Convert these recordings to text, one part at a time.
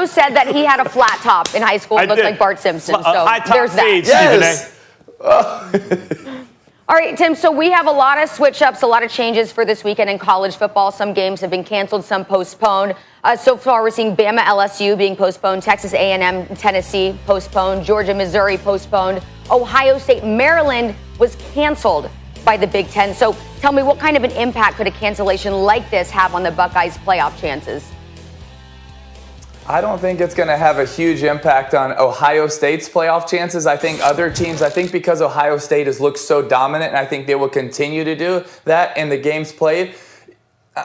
said that he had a flat top in high school. It looked like Bart Simpson. So there's that. Yes. All right, Tim, so we have a lot of switch-ups, a lot of changes for this weekend in college football. Some games have been canceled, some postponed. So far, we're seeing Bama, LSU being postponed, Texas A&M, Tennessee postponed, Georgia, Missouri postponed, Ohio State, Maryland was canceled by the Big Ten. So tell me, what kind of an impact could a cancellation like this have on the Buckeyes' playoff chances? I don't think it's going to have a huge impact on Ohio State's playoff chances. I think other teams, because Ohio State has looked so dominant, and I think they will continue to do that in the games played,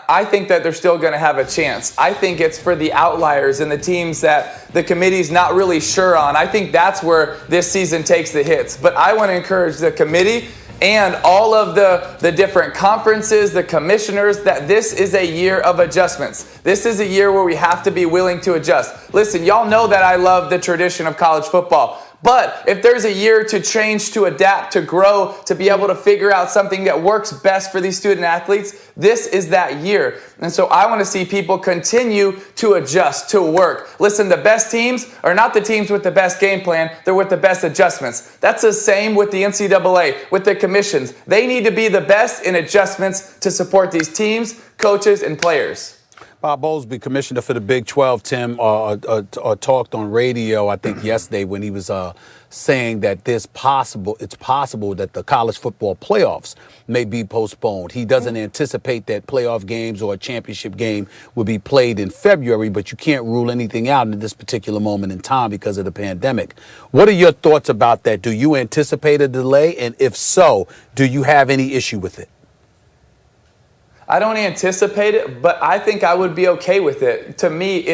I think that they're still going to have a chance. I think it's for the outliers and the teams that the committee's not really sure on. I think that's where this season takes the hits. But I want to encourage the committee and all of the different conferences, the commissioners, that this is a year of adjustments. This is a year where we have to be willing to adjust. Listen, y'all know that I love the tradition of college football. But if there's a year to change, to adapt, to grow, to be able to figure out something that works best for these student athletes, this is that year. And so I want to see people continue to adjust, to work. Listen, the best teams are not the teams with the best game plan. They're with the best adjustments. That's the same with the NCAA, with the commissions. They need to be the best in adjustments to support these teams, coaches, and players. Bob Bowlesby, commissioner for the Big 12, Tim, talked on radio, I think, yesterday when he was saying that it's possible that the college football playoffs may be postponed. He doesn't anticipate that playoff games or a championship game will be played in February, but you can't rule anything out in this particular moment in time because of the pandemic. What are your thoughts about that? Do you anticipate a delay? And if so, do you have any issue with it? I don't anticipate it, but I think I would be okay with it. To me,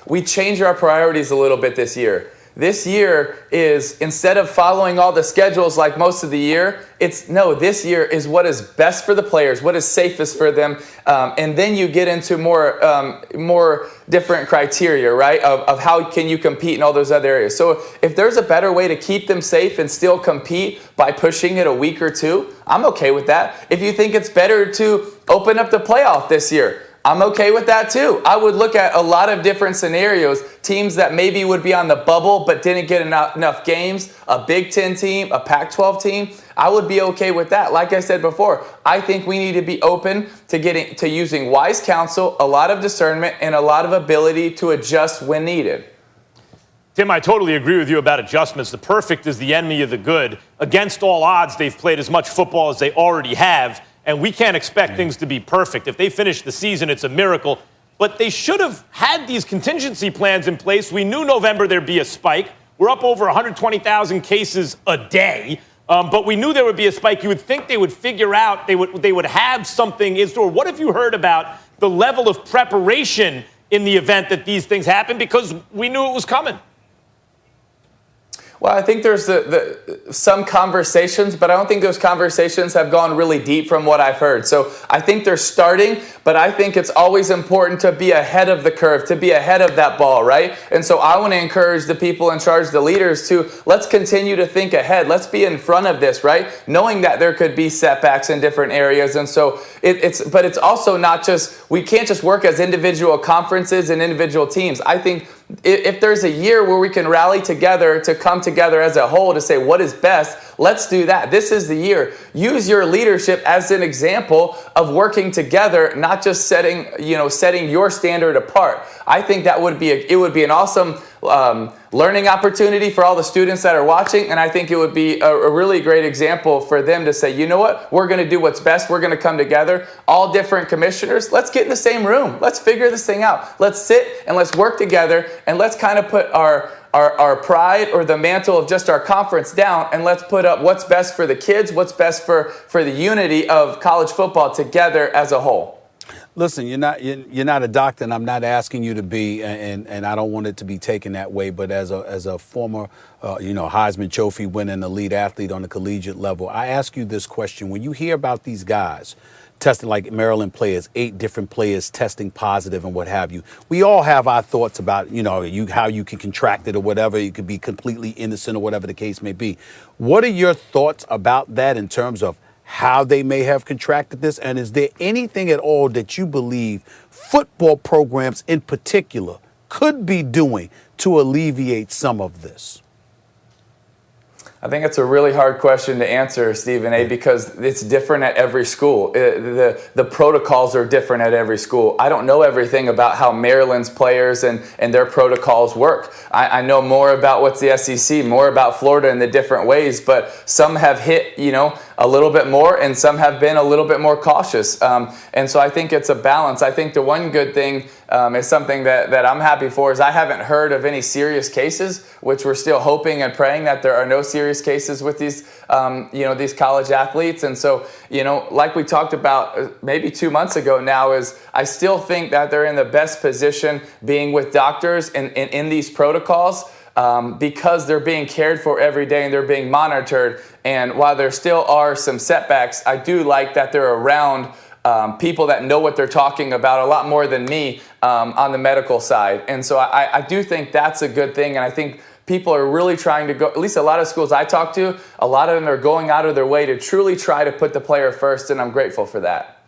we change our priorities a little bit this year. This year is, instead of following all the schedules like most of the year, this year is what is best for the players, what is safest for them, and then you get into more different criteria, right, of how can you compete in all those other areas. So if there's a better way to keep them safe and still compete by pushing it a week or two, I'm okay with that. If you think it's better to open up the playoff this year, I'm okay with that too. I would look at a lot of different scenarios, teams that maybe would be on the bubble but didn't get enough games, a Big Ten team, a Pac-12 team. I would be okay with that. Like I said before, I think we need to be open to using wise counsel, a lot of discernment, and a lot of ability to adjust when needed. Tim, I totally agree with you about adjustments. The perfect is the enemy of the good. Against all odds, they've played as much football as they already have. And we can't expect things to be perfect. If they finish the season, it's a miracle. But they should have had these contingency plans in place. We knew November there'd be a spike. We're up over 120,000 cases a day. But we knew there would be a spike. You would think they would figure out, they would have something in store. What have you heard about the level of preparation in the event that these things happen? Because we knew it was coming. Well, I think there's some conversations, but I don't think those conversations have gone really deep from what I've heard. So I think they're starting, but I think it's always important to be ahead of the curve, to be ahead of that ball, right? And so I want to encourage the people in charge, the leaders, to let's continue to think ahead. Let's be in front of this, right? Knowing that there could be setbacks in different areas. And so but it's also not just, we can't just work as individual conferences and individual teams. I think if there's a year where we can rally together to come together as a whole to say what is best, let's do that. This is the year. Use your leadership as an example of working together, not just setting your standard apart. I think that would be an awesome learning opportunity for all the students that are watching, and I think it would be a really great example for them to say, you know what, we're going to do what's best. We're going to come together, all different commissioners. Let's get in the same room. Let's figure this thing out. Let's sit and let's work together, and let's kind of put our pride or the mantle of just our conference down, and let's put up what's best for the kids, what's best for the unity of college football together as a whole. Listen, you're not a doctor, and I'm not asking you to be, and I don't want it to be taken that way. But as a former, Heisman Trophy winning elite athlete on the collegiate level, I ask you this question: when you hear about these guys testing, like Maryland players, 8 different players testing positive and what have you, we all have our thoughts about how you can contract it or whatever. You could be completely innocent or whatever the case may be. What are your thoughts about that in terms of how they may have contracted this? And is there anything at all that you believe football programs in particular could be doing to alleviate some of this? I think it's a really hard question to answer, Stephen A., because it's different at every school. The protocols are different at every school. I don't know everything about how Maryland's players and their protocols work. I know more about what's the SEC, more about Florida in the different ways, but some have hit, a little bit more, and some have been a little bit more cautious. And so I think it's a balance. I think the one good thing is something that I'm happy for is I haven't heard of any serious cases, which we're still hoping and praying that there are no serious cases with these, these college athletes. And so, like we talked about maybe 2 months ago now, is I still think that they're in the best position being with doctors and in these protocols. Because they're being cared for every day and they're being monitored. And while there still are some setbacks, I do like that they're around people that know what they're talking about a lot more than me on the medical side. And so I do think that's a good thing. And I think people are really trying to go, at least a lot of schools I talk to, a lot of them are going out of their way to truly try to put the player first. And I'm grateful for that.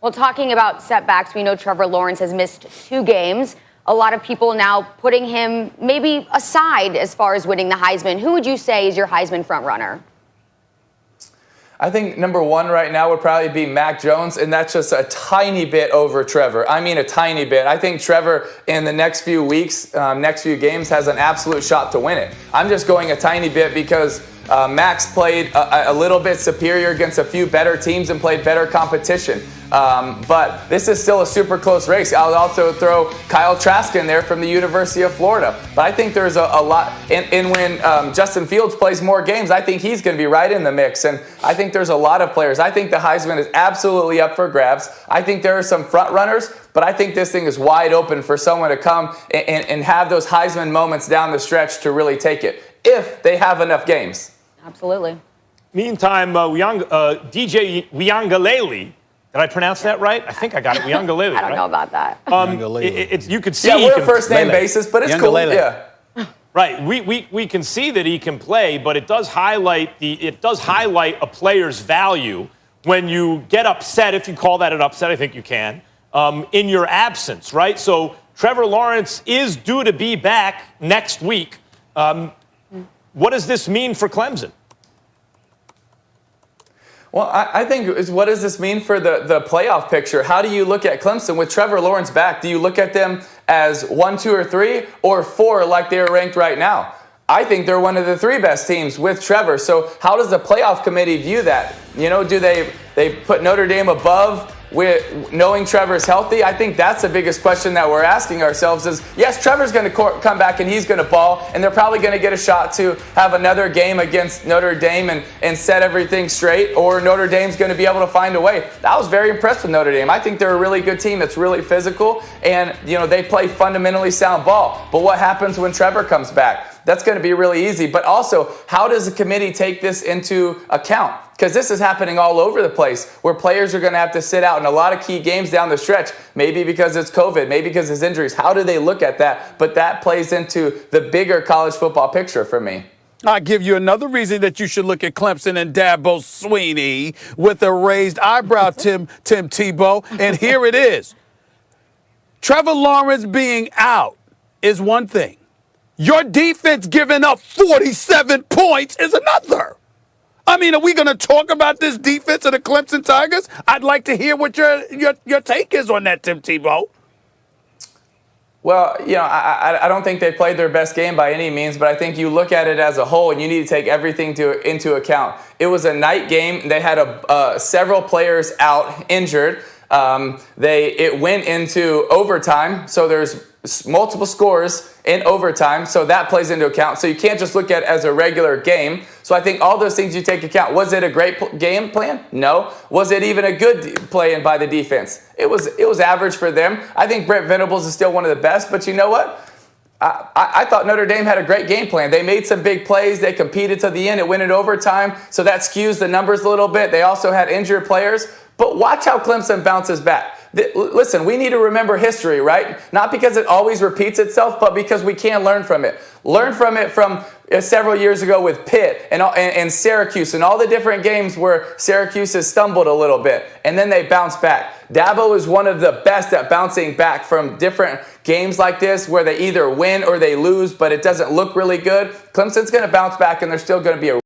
Well, talking about setbacks, we know Trevor Lawrence has missed 2 games. A lot of people now putting him maybe aside as far as winning the Heisman. Who would you say is your Heisman frontrunner? I think number 1 right now would probably be Mac Jones, and that's just a tiny bit over Trevor. I mean, a tiny bit. I think Trevor in the next few weeks, next few games, has an absolute shot to win it. I'm just going a tiny bit because Max played a little bit superior against a few better teams and played better competition. But this is still a super close race. I'll also throw Kyle Trask in there from the University of Florida. But I think there's a lot. And when Justin Fields plays more games, I think he's going to be right in the mix. And I think there's a lot of players. I think the Heisman is absolutely up for grabs. I think there are some front runners, but I think this thing is wide open for someone to come and have those Heisman moments down the stretch to really take it, if they have enough games. Absolutely. Meantime, DJ Uiagalelei, did I pronounce that right? I think I got it. Uiagalelei, I don't know about that. You could see. Yeah, we're a first name basis, but it's cool. Yeah. Right. We can see that he can play, but it does highlight a player's value when you get upset, if you call that an upset, I think you can, in your absence, right? So Trevor Lawrence is due to be back next week. What does this mean for Clemson? Well, I think what does this mean for the playoff picture? How do you look at Clemson with Trevor Lawrence back? Do you look at them as 1, 2, or 3, or 4 like they are ranked right now? I think they're one of the 3 best teams with Trevor. So how does the playoff committee view that? Do they put Notre Dame above with knowing Trevor's healthy? I think that's the biggest question that we're asking ourselves is, yes, Trevor's going to come back and he's going to ball, and they're probably going to get a shot to have another game against Notre Dame and set everything straight, or Notre Dame's going to be able to find a way. I was very impressed with Notre Dame. I think they're a really good team that's really physical, and they play fundamentally sound ball. But what happens when Trevor comes back? That's going to be really easy. But also, how does the committee take this into account? Because this is happening all over the place where players are going to have to sit out in a lot of key games down the stretch, maybe because it's COVID, maybe because it's injuries. How do they look at that? But that plays into the bigger college football picture for me. I'll give you another reason that you should look at Clemson and Dabo Swinney with a raised eyebrow, Tim Tebow. And here it is. Trevor Lawrence being out is one thing. Your defense giving up 47 points is another. I mean, are we going to talk about this defense of the Clemson Tigers? I'd like to hear what your take is on that, Tim Tebow. Well, I don't think they played their best game by any means, but I think you look at it as a whole and you need to take everything into account. It was a night game. They had several players out injured. It went into overtime, so there's multiple scores in overtime, so that plays into account. So you can't just look at it as a regular game. So I think all those things you take account. Was it a great game plan? No. Was it even a good play in by the defense? It was average for them. I think Brent Venables is still one of the best, but you know what? I thought Notre Dame had a great game plan. They made some big plays. They competed to the end. It went in overtime, so that skews the numbers a little bit. They also had injured players. But watch how Clemson bounces back. Listen, we need to remember history, right? Not because it always repeats itself, but because we can learn from it. Learn from it from several years ago with Pitt and Syracuse and all the different games where Syracuse has stumbled a little bit, and then they bounce back. Dabo is one of the best at bouncing back from different games like this where they either win or they lose, but it doesn't look really good, Clemson's going to bounce back and they're still going to be a